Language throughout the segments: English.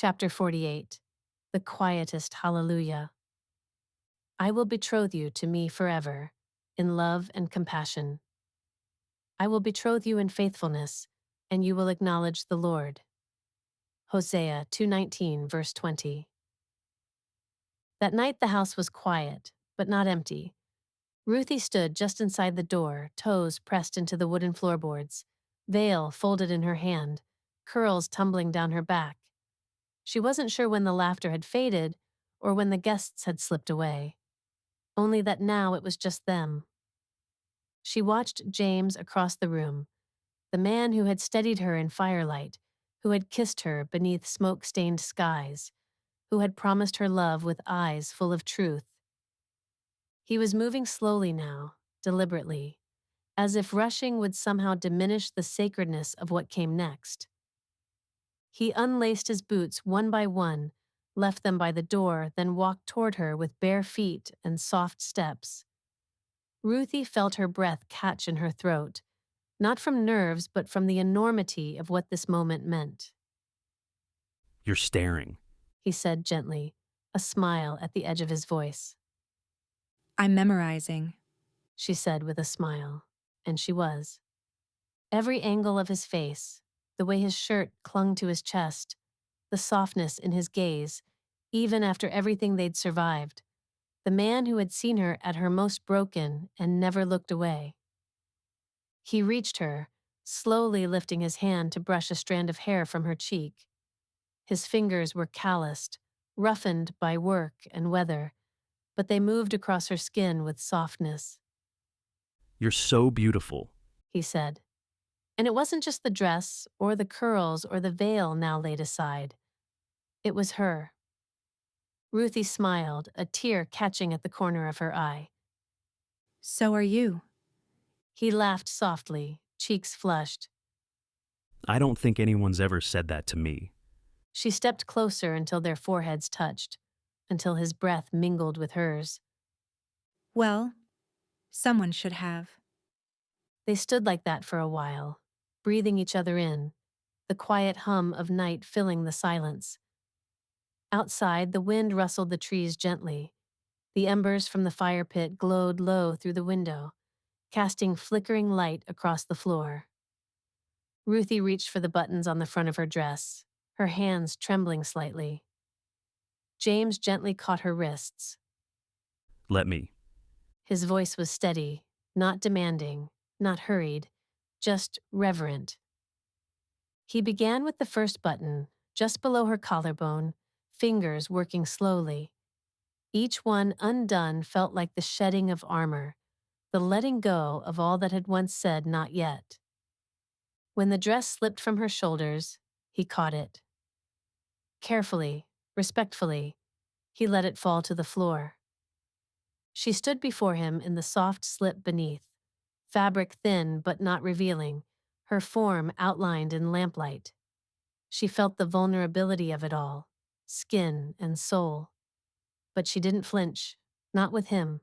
Chapter 48. The Quietest Hallelujah. I will betroth you to me forever, in love and compassion. I will betroth you in faithfulness, and you will acknowledge the Lord. Hosea 2:19, verse 20. That night the house was quiet, but not empty. Ruthie stood just inside the door, toes pressed into the wooden floorboards, veil folded in her hand, curls tumbling down her back. She wasn't sure when the laughter had faded or when the guests had slipped away. Only that now it was just them. She watched James across the room, the man who had steadied her in firelight, who had kissed her beneath smoke-stained skies, who had promised her love with eyes full of truth. He was moving slowly now, deliberately, as if rushing would somehow diminish the sacredness of what came next. He unlaced his boots one by one, left them by the door, then walked toward her with bare feet and soft steps. Ruthie felt her breath catch in her throat, not from nerves but from the enormity of what this moment meant. You're staring. He said gently, a smile at the edge of his voice. I'm memorizing. She said with a smile, and she was. Every angle of his face, the way his shirt clung to his chest, the softness in his gaze, even after everything they'd survived, the man who had seen her at her most broken and never looked away. He reached her, slowly lifting his hand to brush a strand of hair from her cheek. His fingers were calloused, roughened by work and weather, but they moved across her skin with softness. You're so beautiful. He said. And it wasn't just the dress or the curls or the veil now laid aside. It was her. Ruthie smiled, a tear catching at the corner of her eye. So are you. He laughed softly, cheeks flushed. I don't think anyone's ever said that to me. She stepped closer until their foreheads touched, until his breath mingled with hers. Well, someone should have. They stood like that for a while, breathing each other in, the quiet hum of night filling the silence. Outside, the wind rustled the trees gently. The embers from the fire pit glowed low through the window, casting flickering light across the floor. Ruthie reached for the buttons on the front of her dress, her hands trembling slightly. James gently caught her wrists. Let me. His voice was steady, not demanding, not hurried, just reverent. He began with the first button, just below her collarbone, fingers working slowly. Each one undone felt like the shedding of armor, the letting go of all that had once said not yet. When the dress slipped from her shoulders, he caught it. Carefully, respectfully, he let it fall to the floor. She stood before him in the soft slip beneath, fabric thin but not revealing, her form outlined in lamplight. She felt the vulnerability of it all, skin and soul. But she didn't flinch, not with him.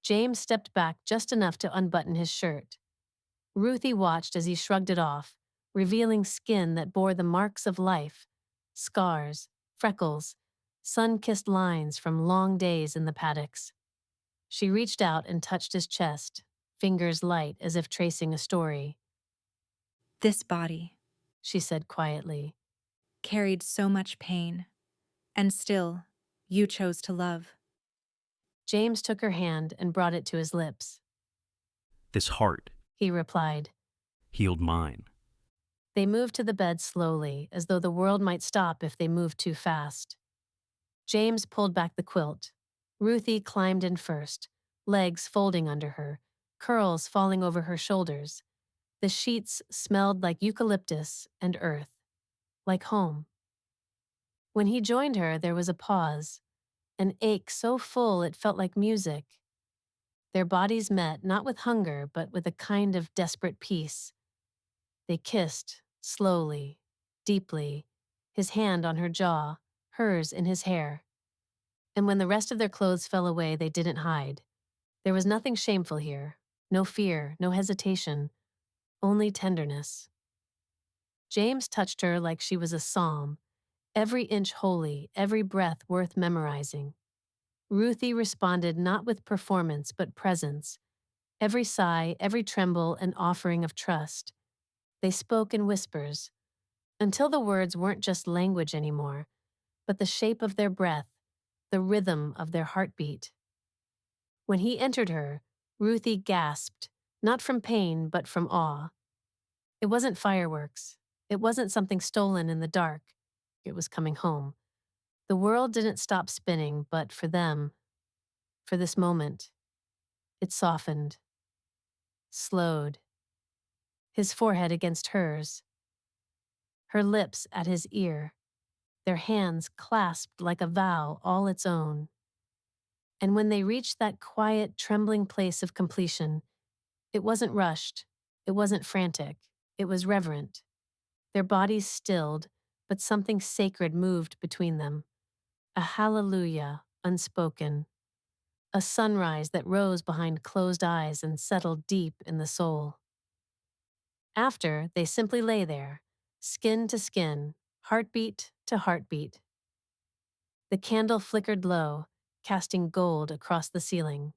James stepped back just enough to unbutton his shirt. Ruthie watched as he shrugged it off, revealing skin that bore the marks of life, scars, freckles, sun-kissed lines from long days in the paddocks. She reached out and touched his chest, fingers light as if tracing a story. This body She said quietly. carried so much pain, and still, you chose to love. James took her hand and brought it to his lips. This heart He replied. healed mine. They moved to the bed slowly, as though the world might stop if they moved too fast. James pulled back the quilt. Ruthie climbed in first, legs folding under her, curls falling over her shoulders. The sheets smelled like eucalyptus and earth, like home. When he joined her, there was a pause, an ache so full it felt like music. Their bodies met not with hunger, but with a kind of desperate peace. They kissed, slowly, deeply, his hand on her jaw, hers in his hair. And when the rest of their clothes fell away, they didn't hide. There was nothing shameful here, no fear, no hesitation, only tenderness. James touched her like she was a psalm, every inch holy, every breath worth memorizing. Ruthie responded not with performance but presence, every sigh, every tremble, an offering of trust. They spoke in whispers, until the words weren't just language anymore, but the shape of their breath, the rhythm of their heartbeat. When he entered her, Ruthie gasped, not from pain but from awe. It wasn't fireworks. It wasn't something stolen in the dark. It was coming home. The world didn't stop spinning, but for them, for this moment, it softened, slowed, his forehead against hers, her lips at his ear, their hands clasped like a vow all its own. And when they reached that quiet, trembling place of completion, it wasn't rushed, it wasn't frantic, it was reverent. Their bodies stilled, but something sacred moved between them. A hallelujah unspoken, a sunrise that rose behind closed eyes and settled deep in the soul. After, they simply lay there, skin to skin, heartbeat to heartbeat. The candle flickered low, casting gold across the ceiling.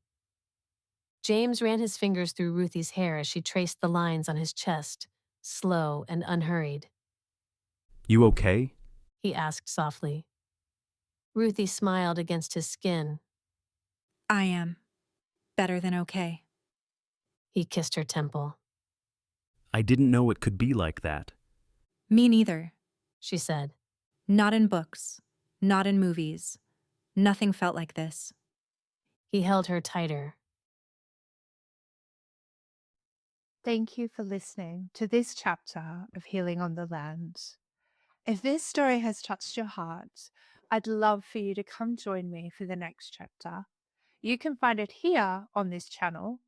James ran his fingers through Ruthie's hair as she traced the lines on his chest, slow and unhurried. You okay? He asked softly. Ruthie smiled against his skin. I am. Better than okay. He kissed her temple. I didn't know it could be like that. Me neither. She said. Not in books. Not in movies. Nothing felt like this. He held her tighter. Thank you for listening to this chapter of Healing on the Land. If this story has touched your heart, I'd love for you to come join me for the next chapter. You can find it here on this channel.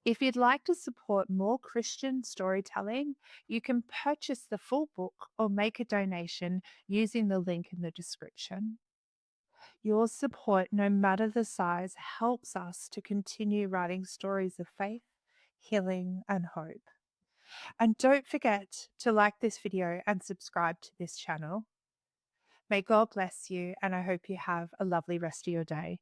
If you'd like to support more Christian storytelling, you can purchase the full book or make a donation using the link in the description. Your support, no matter the size, helps us to continue writing stories of faith, healing, and hope. And don't forget to like this video and subscribe to this channel. May God bless you, and I hope you have a lovely rest of your day.